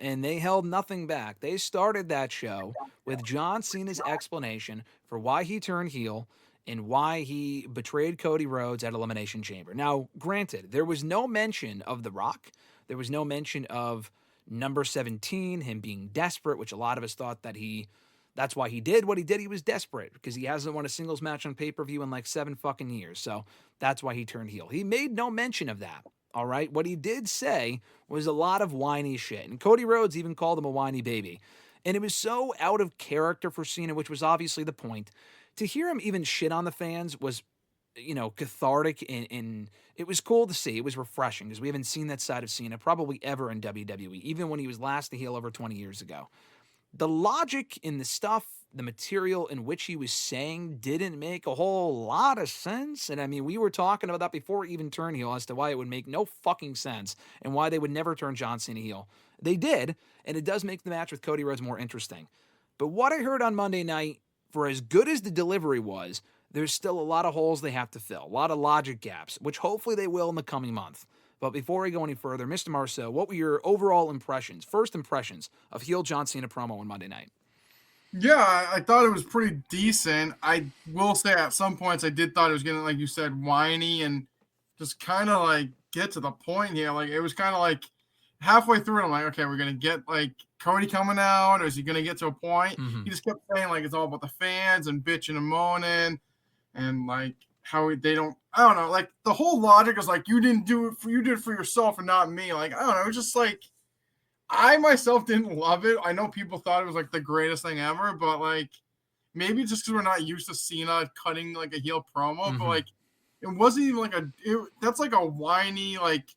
and they held nothing back. They started that show with John Cena's explanation for why he turned heel and why he betrayed Cody Rhodes at Elimination Chamber. Now, granted, there was no mention of The Rock. There was no mention of number 17, him being desperate, which a lot of us thought that's why he did what he did. He was desperate because he hasn't won a singles match on pay-per-view in like 7 fucking years. So that's why he turned heel. He made no mention of that. All right. What he did say was a lot of whiny shit. And Cody Rhodes even called him a whiny baby. And it was so out of character for Cena, which was obviously the point. To hear him even shit on the fans was, cathartic, and it was cool to see. It was refreshing because we haven't seen that side of Cena probably ever in WWE, even when he was last the heel over 20 years ago. The logic in the stuff, the material in which he was saying didn't make a whole lot of sense. And I mean, we were talking about that before he even turned heel as to why it would make no fucking sense and why they would never turn John Cena heel. They did, and it does make the match with Cody Rhodes more interesting. But what I heard on Monday night, for as good as the delivery was, there's still a lot of holes they have to fill, a lot of logic gaps, which hopefully they will in the coming month. But before we go any further, Mr. Marceau, what were your overall impressions, first impressions of heel John Cena promo on Monday night? Yeah, I thought it was pretty decent. I will say at some points I did thought it was getting, like you said, whiny and just kind of like get to the point here. Like it was kind of like halfway through it, I'm like, okay, we're going to get like Cody coming out, or is he going to get to a point? He just kept saying like it's all about the fans and bitching and moaning and like how they don't, I don't know, like the whole logic is like, you didn't do it you did it for yourself and not me. Like, I don't know, it was just like, I myself didn't love it. I know people thought it was like the greatest thing ever, but like maybe just because we're not used to Cena cutting like a heel promo, but like it wasn't even like that's like a whiny like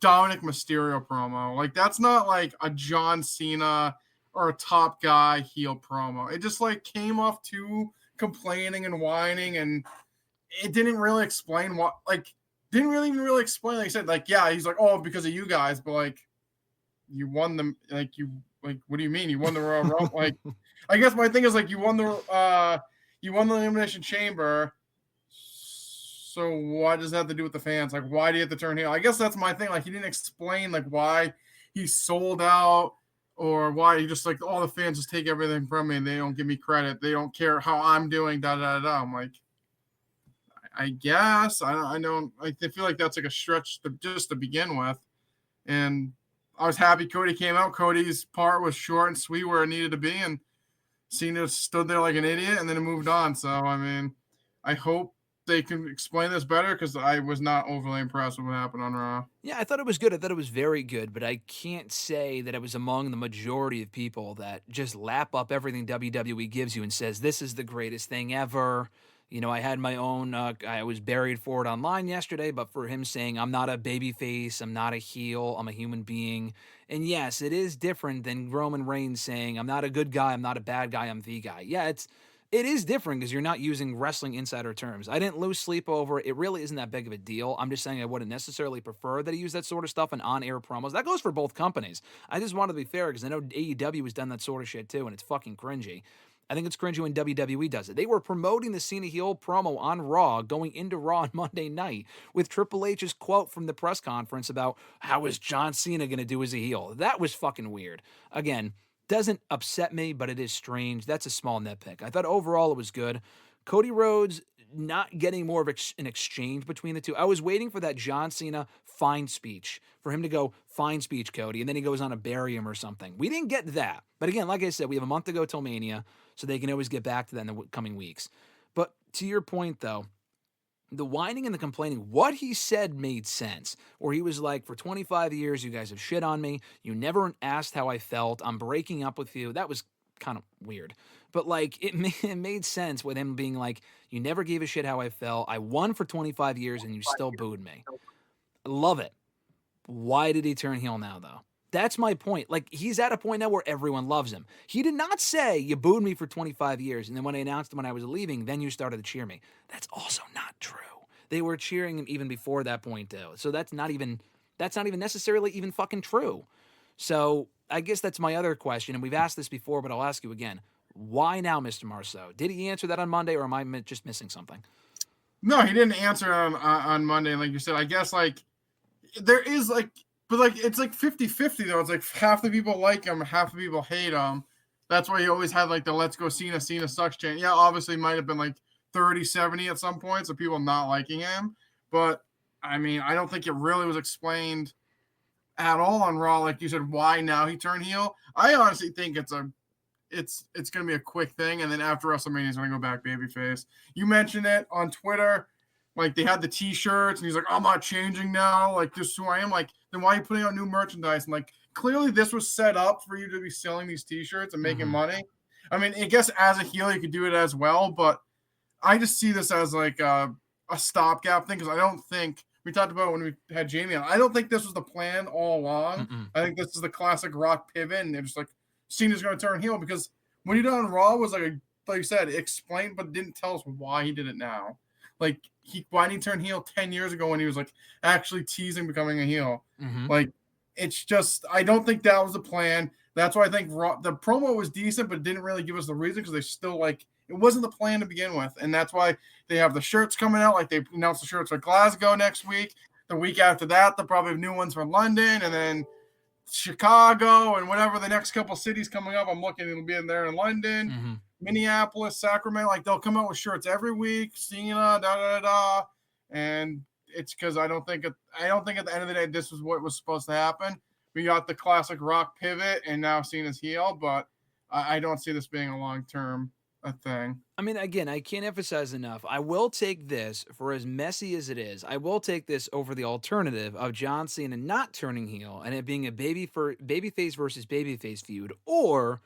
Dominic Mysterio promo. Like that's not like a John Cena or a top guy heel promo. It just like came off too complaining and whining, and it didn't really explain what, like, didn't really even really explain. Like I said, like, yeah, he's like, oh, because of you guys, but like, you won them. Like, what do you mean? You won the Royal Rumble? Like, I guess my thing is like, you won the Elimination Chamber. So what does that have to do with the fans? Like, why do you have to turn heel? I guess that's my thing. Like, he didn't explain like why he sold out, or why he just like, all the fans just take everything from me and they don't give me credit. They don't care how I'm doing. Da da da. I'm like, I guess I feel like that's like a stretch just to begin with. And I was happy Cody came out. Cody's part was short and sweet where it needed to be, and Cena stood there like an idiot and then it moved on. So I mean, I hope they can explain this better, because I was not overly impressed with what happened on Raw. Yeah, I thought it was good. I thought it was very good, but I can't say that it was among the majority of people that just lap up everything WWE gives you and says, this is the greatest thing ever. I had my own, I was buried for it online yesterday, but for him saying, I'm not a babyface, I'm not a heel, I'm a human being. And yes, it is different than Roman Reigns saying, I'm not a good guy, I'm not a bad guy, I'm the guy. Yeah, it is different because you're not using wrestling insider terms. I didn't lose sleep over it. It really isn't that big of a deal. I'm just saying I wouldn't necessarily prefer that he use that sort of stuff in on-air promos. That goes for both companies. I just wanted to be fair because I know AEW has done that sort of shit too, and it's fucking cringy. I think it's cringy when WWE does it. They were promoting the Cena heel promo on Raw going into Raw on Monday night with Triple H's quote from the press conference about how is John Cena going to do as a heel. That was fucking weird. Again, doesn't upset me, but it is strange. That's a small nitpick. I thought overall it was good. Cody Rhodes not getting more of an exchange between the two. I was waiting for that John Cena fine speech, for him to go, fine speech, Cody, and then he goes on to bury him or something. We didn't get that. But again, like I said, we have a month to go till Mania, so they can always get back to that in the coming weeks. But to your point, though, the whining and the complaining, what he said made sense. Where he was like, for 25 years, you guys have shit on me. You never asked how I felt. I'm breaking up with you. That was kind of weird. But like, it made sense with him being like, you never gave a shit how I felt. I won for 25 years and you still booed me. Love it. Why did he turn heel now, though? That's my point. Like, he's at a point now where everyone loves him. He did not say, you booed me for 25 years, and then when I announced him when I was leaving, then you started to cheer me. That's also not true. They were cheering him even before that point, though. So that's not even necessarily even fucking true. So I guess that's my other question, and we've asked this before, but I'll ask you again. Why now, Mr. Marceau? Did he answer that on Monday, or am I just missing something? No, he didn't answer on Monday. Like you said, I guess like there is like But like it's like 50-50 though. It's like half the people like him, half the people hate him. That's why he always had like the "Let's go Cena, Cena sucks" chant. Yeah, obviously might have been like 30-70 at some points of people not liking him. But I mean, I don't think it really was explained at all on Raw, like you said, why now he turned heel. I honestly think it's gonna be a quick thing, and then after WrestleMania, he's gonna go back babyface. You mentioned it on Twitter, like they had the T-shirts, and he's like, "I'm not changing now, like this is who I am." Like, then why are you putting out new merchandise? And like, clearly this was set up for you to be selling these T-shirts and making money. I mean, I guess as a heel, you could do it as well, but I just see this as like a stopgap thing because I don't think we talked about it when we had Jamie on. I don't think this was the plan all along. I think this is the classic Rock pivot, and they're just like Cena's going to turn heel because what he did on Raw was like you said, explained but didn't tell us why he did it now. Like why didn't he turn heel 10 years ago when he was like actually teasing becoming a heel? Like it's just I don't think that was the plan. That's why I think the promo was decent, but it didn't really give us the reason because they still like it wasn't the plan to begin with, and that's why they have the shirts coming out. Like they announced the shirts for Glasgow next week. The week after that, they'll probably have new ones for London, and then Chicago, and whatever the next couple cities coming up. I'm looking, it'll be in there in London, Minneapolis, Sacramento. Like they'll come out with shirts every week. Cena, and it's because I don't think at the end of the day this was what was supposed to happen. We got the classic Rock pivot, and now Cena's heel, but I don't see this being a long-term thing. I mean, again, I can't emphasize enough. I will take this, for as messy as it is, I will take this over the alternative of John Cena not turning heel and it being a babyface versus babyface feud, or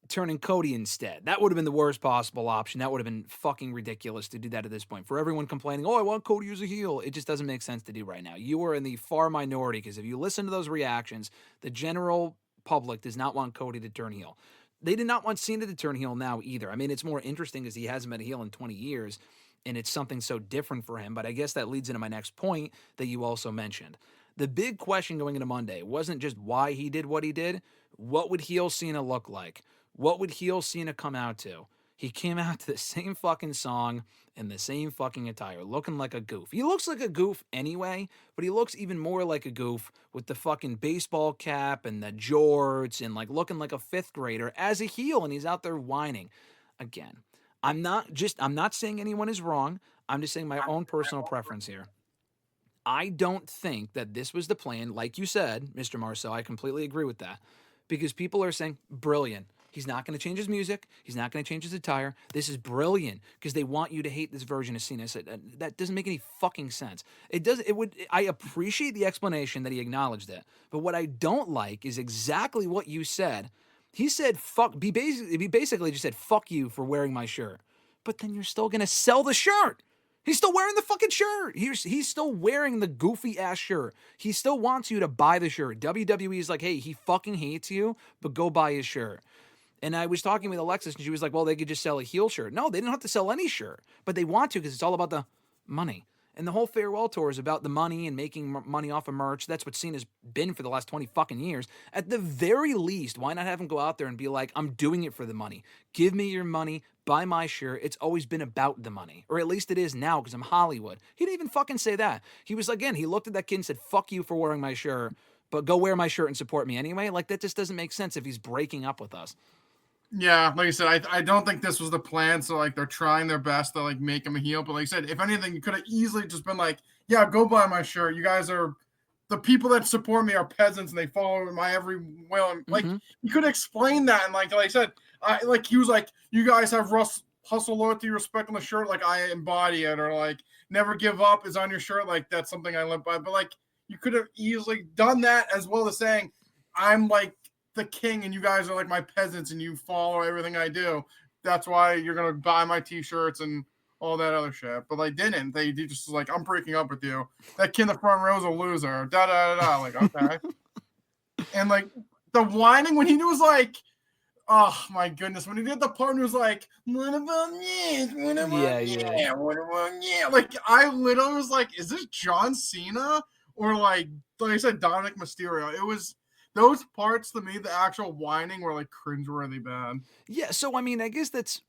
turning Cody instead. That would have been the worst possible option. That would have been fucking ridiculous to do that at this point. For everyone complaining, oh, I want Cody as a heel, it just doesn't make sense to do right now. You are in the far minority because if you listen to those reactions, the general public does not want Cody to turn heel. They did not want Cena to turn heel now either. I mean, it's more interesting because he hasn't been a heel in 20 years, and it's something so different for him. But I guess that leads into my next point that you also mentioned. The big question going into Monday wasn't just why he did what he did. What would heel Cena look like? What would heel Cena come out to? He came out to the same fucking song in the same fucking attire, looking like a goof. He looks like a goof anyway, but he looks even more like a goof with the fucking baseball cap and the jorts and like looking like a fifth grader as a heel, and he's out there whining. Again, I'm not saying anyone is wrong. I'm just saying my own personal preference here. I don't think that this was the plan, like you said, Mr. Marceau. I completely agree with that. Because people are saying, brilliant. He's not going to change his music. He's not going to change his attire. This is brilliant because they want you to hate this version of Cena. That doesn't make any fucking sense. I appreciate the explanation that he acknowledged it. But what I don't like is exactly what you said. He said, fuck, he basically just said, fuck you for wearing my shirt. But then you're still going to sell the shirt. He's still wearing the fucking shirt. He's still wearing the goofy ass shirt. He still wants you to buy the shirt. WWE is like, hey, he fucking hates you, but go buy his shirt. And I was talking with Alexis, and she was like, well, they could just sell a heel shirt. No, they don't have to sell any shirt, but they want to because it's all about the money. And the whole farewell tour is about the money and making money off of merch. That's what Cena's been for the last 20 fucking years. At the very least, why not have him go out there and be like, I'm doing it for the money. Give me your money. Buy my shirt. It's always been about the money. Or at least it is now because I'm Hollywood. He didn't even fucking say that. He was, again, he looked at that kid and said, fuck you for wearing my shirt, but go wear my shirt and support me anyway. Like, that just doesn't make sense if he's breaking up with us. Yeah, like I said, I don't think this was the plan. So like they're trying their best to like make him a heel. But like I said, if anything, you could have easily just been like, yeah, go buy my shirt. You guys are the people that support me are peasants and they follow my every will. And like you could explain that. And like I said, he was like, you guys have hustle, loyalty, respect on the shirt. Like I embody it, or like never give up is on your shirt. Like that's something I live by. But like you could have easily done that as well as saying, I'm like the king and you guys are like my peasants and you follow everything I do. That's why you're gonna buy my t-shirts and all that other shit. But they didn't. They just like, I'm breaking up with you. That kid in the front row is a loser. Da da da da. Like, okay. And like the whining when he was like, oh my goodness, when he did the part and he was like, what about me? What about yeah. What about yeah? Like I literally was like, is this John Cena or like I said, Dominic Mysterio? It was those parts to me, the actual whining were like cringeworthy bad. Yeah, so I mean, I guess that's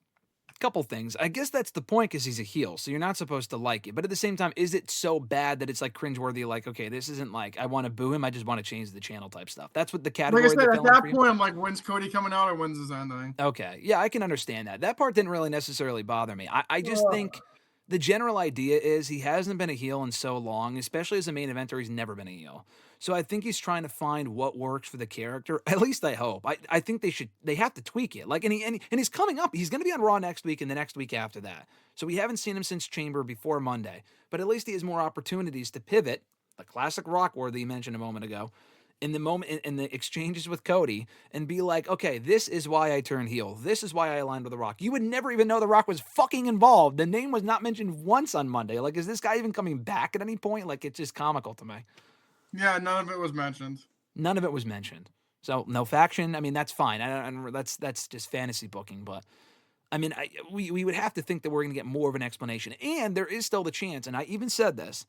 couple things. I guess that's the point because he's a heel, so you're not supposed to like it. But at the same time, is it so bad that it's like cringeworthy? Like, okay, this isn't like I want to boo him. I just want to change the channel type stuff. That's what the Like I category said, they at fell in that for you. point, I'm like, when's Cody coming out or when's his ending? Okay, yeah, I can understand that. That part didn't really necessarily bother me. I just think the general idea is he hasn't been a heel in so long, especially as a main eventer. He's never been a heel. So I think he's trying to find what works for the character. At least I hope. I think they have to tweak it. Like and he's coming up. He's going to be on Raw next week and the next week after that. So we haven't seen him since Chamber before Monday. But at least he has more opportunities to pivot. The classic Rockworth that you mentioned a moment ago. In the moment in the exchanges with Cody and be like, okay, this is why I turned heel. This is why I aligned with The Rock. You would never even know The Rock was fucking involved. The name was not mentioned once on Monday. Like, is this guy even coming back at any point? Like, it's just comical to me. Yeah, none of it was mentioned. None of it was mentioned. So no faction. I mean, that's fine. That's just fantasy booking. But I mean, we would have to think that we're going to get more of an explanation. And there is still the chance. And I even said this.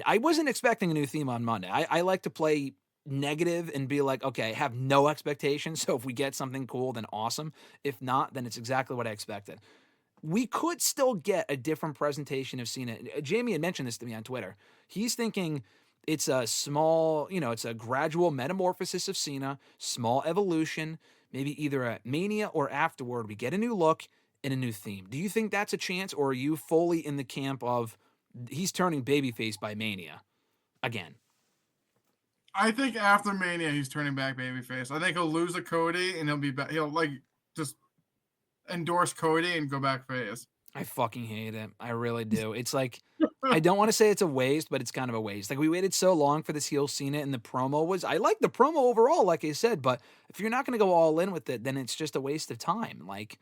I wasn't expecting a new theme on Monday. I like to play negative and be like, okay, have no expectations. So if we get something cool, then awesome. If not, then it's exactly what I expected. We could still get a different presentation of Cena. Jamie had mentioned this to me on Twitter. He's thinking it's a small, it's a gradual metamorphosis of Cena, small evolution, maybe either at Mania or afterward, we get a new look and a new theme. Do you think that's a chance, or are you fully in the camp of he's turning babyface by Mania again? I think after Mania, he's turning back babyface. I think he'll lose to Cody and he'll be back. He'll like just endorse Cody and go back face. I fucking hate it. I really do. It's like, I don't want to say it's a waste, but it's kind of a waste. Like, we waited so long for this heel Cena, and the promo I like the promo overall, like I said, but if you're not going to go all in with it, then it's just a waste of time. Like,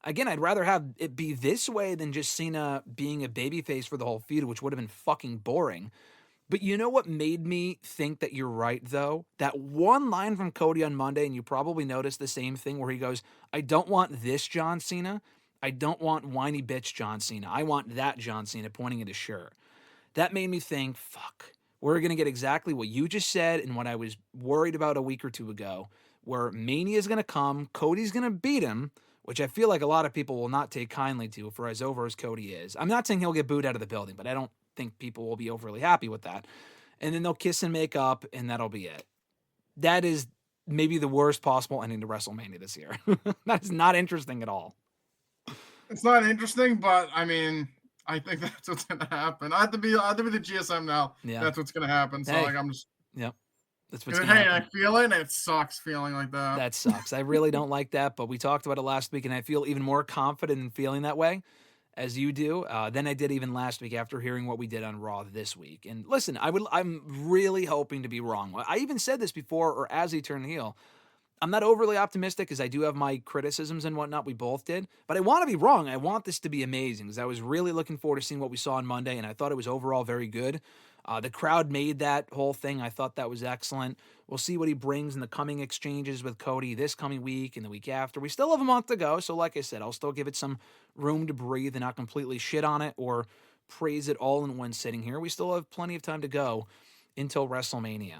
again, I'd rather have it be this way than just Cena being a babyface for the whole feud, which would have been fucking boring. But you know what made me think that you're right, though? That one line from Cody on Monday, and you probably noticed the same thing where he goes, I don't want this John Cena. I don't want whiny bitch John Cena. I want that John Cena, pointing at his shirt. That made me think, fuck, we're going to get exactly what you just said and what I was worried about a week or two ago, where Mania is going to come, Cody's going to beat him, which I feel like a lot of people will not take kindly to for as over as Cody is. I'm not saying he'll get booed out of the building, but I don't think people will be overly happy with that. And then they'll kiss and make up, and that'll be it. That is maybe the worst possible ending to WrestleMania this year. That's not interesting at all. It's not interesting, but I mean, I think that's what's gonna happen. I have to be the GSM now. Yeah. That's what's gonna happen. So I'm just yep. That's what's gonna happen. I feel it, and it sucks feeling like that. That sucks. I really don't like that, but we talked about it last week, and I feel even more confident in feeling that way as you do than I did even last week after hearing what we did on Raw this week. And listen, I'm really hoping to be wrong. I even said this before, or as he turned heel. I'm not overly optimistic because I do have my criticisms and whatnot. We both did. But I want to be wrong. I want this to be amazing because I was really looking forward to seeing what we saw on Monday, and I thought it was overall very good. The crowd made that whole thing. I thought that was excellent. We'll see what he brings in the coming exchanges with Cody this coming week and the week after. We still have a month to go, so like I said, I'll still give it some room to breathe and not completely shit on it or praise it all in one sitting here. We still have plenty of time to go until WrestleMania.